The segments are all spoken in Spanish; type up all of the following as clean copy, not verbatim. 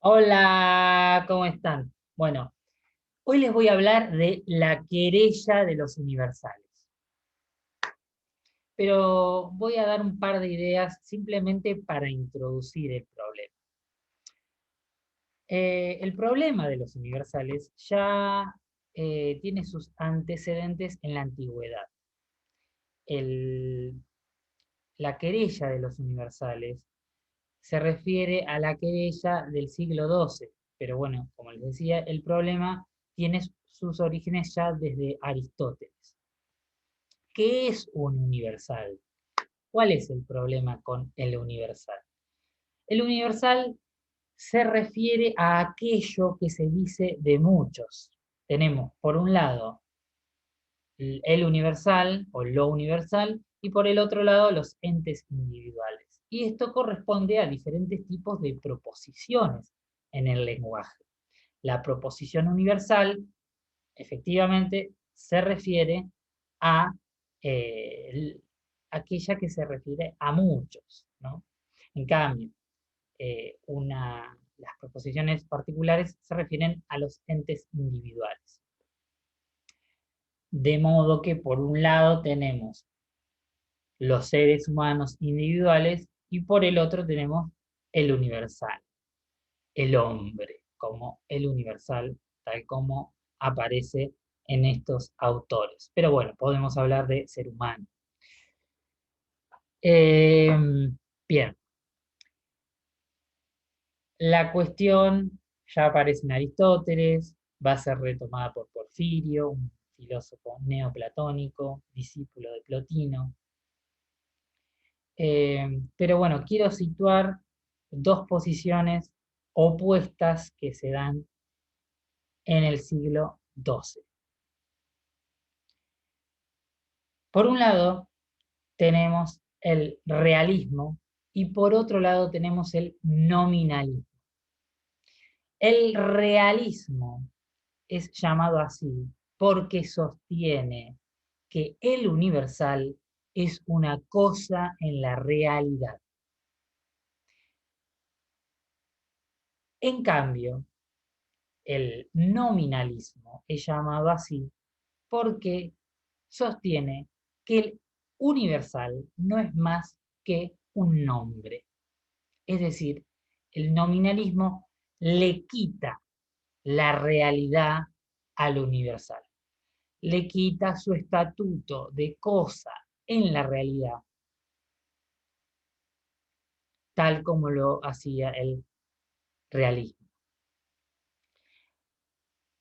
Hola, ¿cómo están? Bueno, hoy les voy a hablar de la querella de los universales, pero voy a dar un par de ideas simplemente para introducir el problema. El problema de los universales ya tiene sus antecedentes en la antigüedad. El- la querella de los universales se refiere a la querella del siglo XII, pero bueno, como les decía, el problema tiene sus orígenes ya desde Aristóteles. ¿Qué es un universal? ¿Cuál es el problema con el universal? El universal se refiere a aquello que se dice de muchos. Tenemos, por un lado, el universal o lo universal y por el otro lado los entes individuales. Y esto corresponde a diferentes tipos de proposiciones en el lenguaje. La proposición universal efectivamente se refiere a aquella que se refiere a muchos, ¿no? En cambio, las proposiciones particulares se refieren a los entes individuales. De modo que por un lado tenemos los seres humanos individuales y por el otro tenemos el universal, el hombre, como el universal, tal como aparece en estos autores. Pero bueno, podemos hablar de ser humano. Eh, Bien, la cuestión ya aparece en Aristóteles, va a ser retomada por Porfirio, un filósofo neoplatónico, discípulo de Plotino. Pero bueno, quiero situar dos posiciones opuestas que se dan en el siglo XII. Por un lado, tenemos el realismo y por otro lado tenemos el nominalismo. El realismo es llamado así porque sostiene que el universal es una cosa en la realidad. En cambio, el nominalismo es llamado así porque sostiene que el universal no es más que un nombre. Es decir, el nominalismo le quita la realidad al universal, le quita su estatuto de cosa en la realidad, tal como lo hacía el realismo.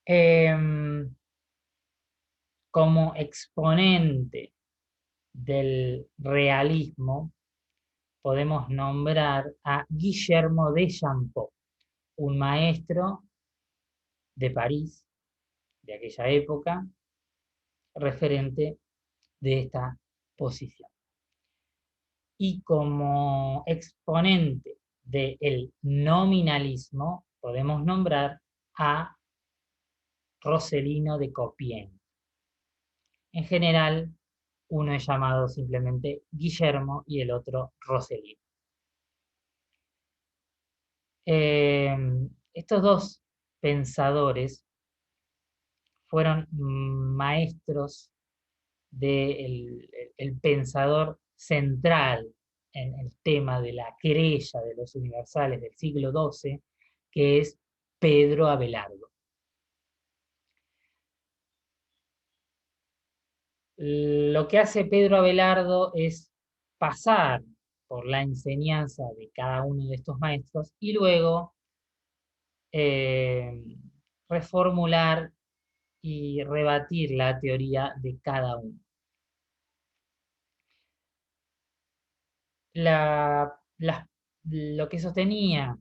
Em, Como exponente del realismo, podemos nombrar a Guillermo de Champeau, un maestro de París de aquella época, referente de esta posición. Y como exponente del nominalismo, podemos nombrar a Roselino de Compiègne. En general, uno es llamado simplemente Guillermo y el otro Roselino. Eh, Estos dos pensadores fueron maestros del el pensador central en el tema de la querella de los universales del siglo XII, que es Pedro Abelardo. Lo que hace Pedro Abelardo es pasar por la enseñanza de cada uno de estos maestros y luego eh, reformular y rebatir la teoría de cada uno. La, la- lo que sostenía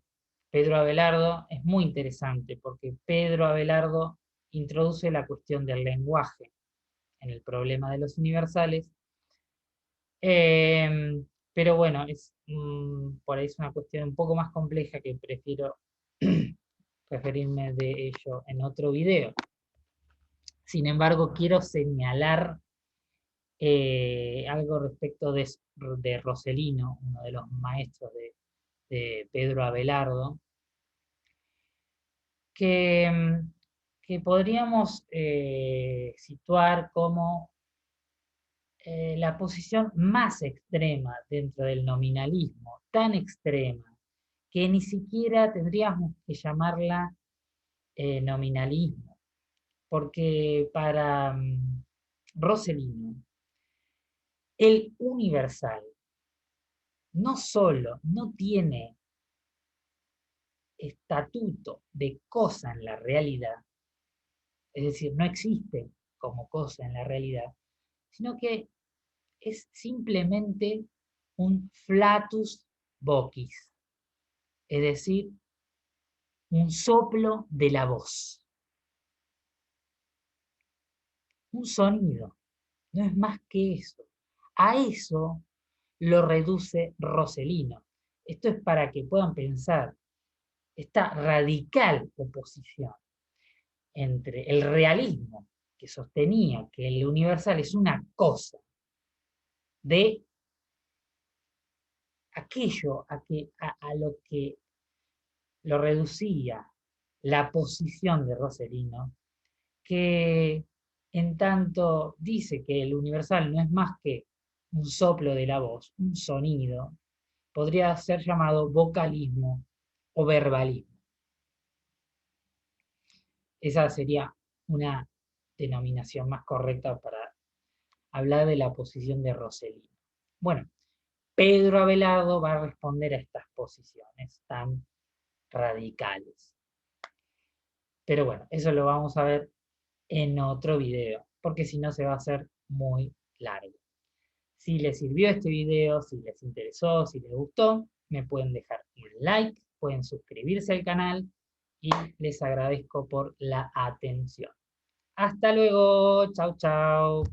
Pedro Abelardo es muy interesante porque Pedro Abelardo introduce la cuestión del lenguaje en el problema de los universales. Pero bueno, por ahí es una cuestión un poco más compleja que prefiero referirme de ello en otro video. Sin embargo, quiero señalar algo respecto de Roselino, uno de los maestros de Pedro Abelardo, que podríamos situar como la posición más extrema dentro del nominalismo, tan extrema, que ni siquiera tendríamos que llamarla nominalismo, porque para Rossellino, el universal no solo no tiene estatuto de cosa en la realidad, es decir, no existe como cosa en la realidad, sino que es simplemente un flatus vocis, es decir, un soplo de la voz, un sonido, no es más que eso. A eso lo reduce Rossellino. Esto es para que puedan pensar esta radical oposición entre el realismo, que sostenía que el universal es una cosa, de aquello a lo que lo reducía la posición de Rossellino, que en tanto dice que el universal no es más que un soplo de la voz, un sonido, podría ser llamado vocalismo o verbalismo. Esa sería una denominación más correcta para hablar de la posición de Rossellino. Bueno, Pedro Abelardo va a responder a estas posiciones tan radicales. Pero bueno, eso lo vamos a ver en otro video, porque si no se va a hacer muy largo. Si les sirvió este video, si les interesó, si les gustó, me pueden dejar un like, pueden suscribirse al canal y les agradezco por la atención. Hasta luego, chau chau.